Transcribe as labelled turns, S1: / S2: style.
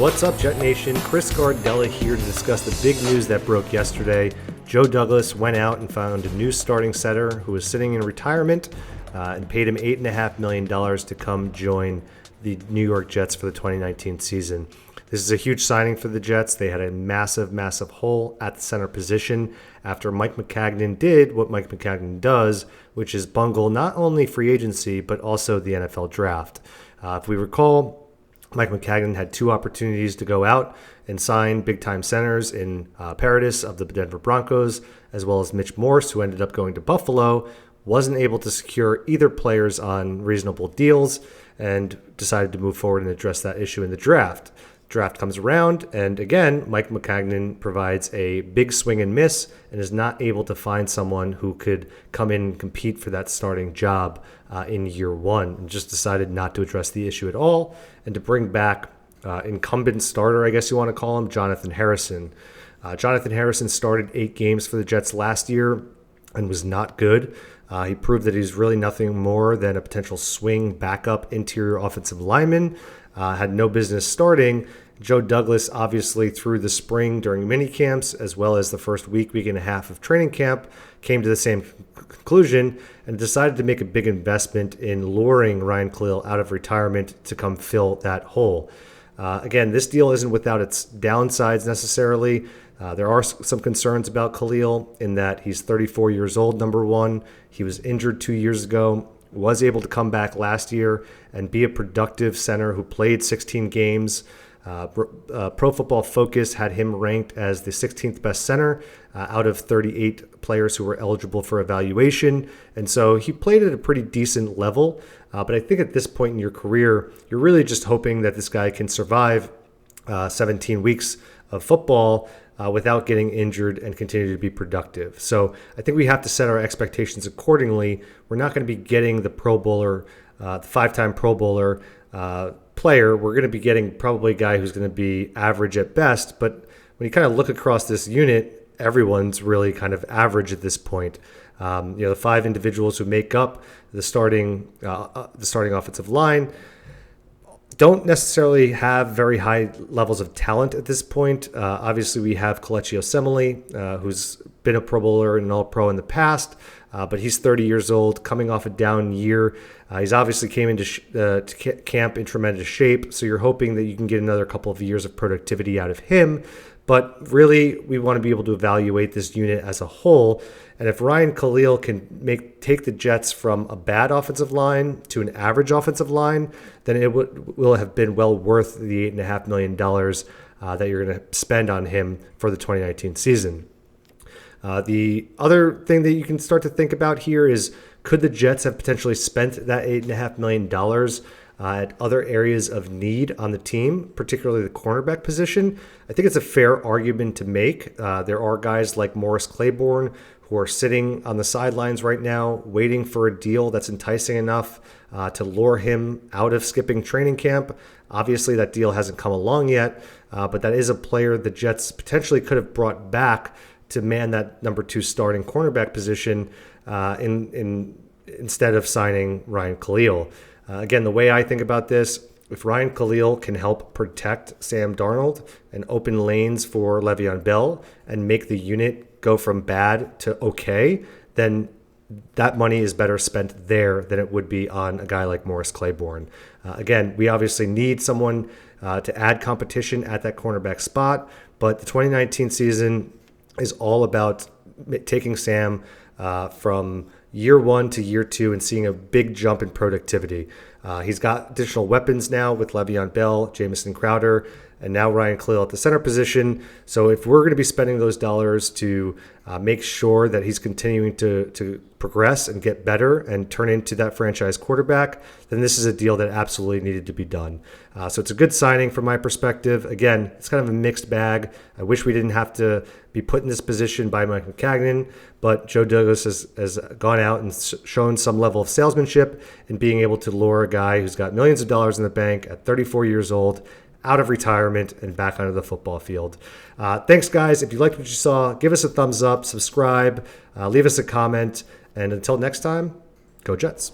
S1: What's up, Jet Nation? Chris Gardella here to discuss the big news that broke yesterday. Joe Douglas went out and found a new starting center who was sitting in retirement and paid him $8.5 million to come join the New York Jets for the 2019 season. This is a huge signing for the Jets. They had a massive, massive hole at the center position after Mike Maccagnan did what Mike Maccagnan does, which is bungle not only free agency, but also the NFL draft. If we recall, Mike Maccagnan had two opportunities to go out and sign big-time centers in Paradis of the Denver Broncos, as well as Mitch Morse, who ended up going to Buffalo, wasn't able to secure either players on reasonable deals, and decided to move forward and address that issue in the draft. Draft comes around, and again, Mike Maccagnan provides a big swing and miss and is not able to find someone who could come in and compete for that starting job in year one, and just decided not to address the issue at all and to bring back incumbent starter, I guess you want to call him, Jonathan Harrison. Jonathan Harrison started 8 games for the Jets last year and was not good. He proved that he's really nothing more than a potential swing backup interior offensive lineman. Had no business starting. Joe Douglas, obviously, through the spring during mini camps, as well as the first week and a half of training camp, came to the same conclusion and decided to make a big investment in luring Ryan Kalil out of retirement to come fill that hole. Again, this deal isn't without its downsides necessarily. There are some concerns about Kalil in that he's 34 years old, number one. He was injured 2 years ago, was able to come back last year and be a productive center who played 16 games. Pro Football Focus had him ranked as the 16th best center out of 38 players who were eligible for evaluation. And so he played at a pretty decent level. But I think at this point in your career, you're really just hoping that this guy can survive 17 weeks of football without getting injured and continue to be productive. So I think we have to set our expectations accordingly. We're not going to be getting the Pro Bowler, the 5-time Pro Bowler player. We're going to be getting probably a guy who's going to be average at best. But when you kind of look across this unit, everyone's really kind of average at this point. The 5 individuals who make up the starting offensive line don't necessarily have very high levels of talent at this point. Obviously, we have Kelechi Osemele, who's been a Pro Bowler and an All-Pro in the past, but he's 30 years old, coming off a down year. He's obviously came into to camp in tremendous shape, so you're hoping that you can get another couple of years of productivity out of him. But really, we want to be able to evaluate this unit as a whole. And if Ryan Kalil can take the Jets from a bad offensive line to an average offensive line, then it will have been well worth the $8.5 million that you're going to spend on him for the 2019 season. The other thing that you can start to think about here is, could the Jets have potentially spent that $8.5 million at other areas of need on the team, particularly the cornerback position? I think it's a fair argument to make. There are guys like Morris Claiborne who are sitting on the sidelines right now waiting for a deal that's enticing enough to lure him out of skipping training camp. Obviously, that deal hasn't come along yet, but that is a player the Jets potentially could have brought back to man that number 2 starting cornerback position instead of signing Ryan Kalil. Again, the way I think about this, if Ryan Kalil can help protect Sam Darnold and open lanes for Le'Veon Bell and make the unit go from bad to okay, then that money is better spent there than it would be on a guy like Morris Claiborne. Again, we obviously need someone to add competition at that cornerback spot, but the 2019 season is all about taking Sam from year 1 to year 2 and seeing a big jump in productivity. He's got additional weapons now with Le'Veon Bell, Jamison Crowder, and now Ryan Kalil at the center position. So if we're going to be spending those dollars to make sure that he's continuing to progress and get better and turn into that franchise quarterback, then this is a deal that absolutely needed to be done. So it's a good signing from my perspective. Again, it's kind of a mixed bag. I wish we didn't have to be put in this position by Mike Maccagnan, but Joe Douglas has gone out and shown some level of salesmanship in being able to lure a guy who's got millions of dollars in the bank at 34 years old out of retirement and back onto the football field. Thanks, guys. If you liked what you saw, give us a thumbs up, subscribe, leave us a comment, and until next time, go Jets.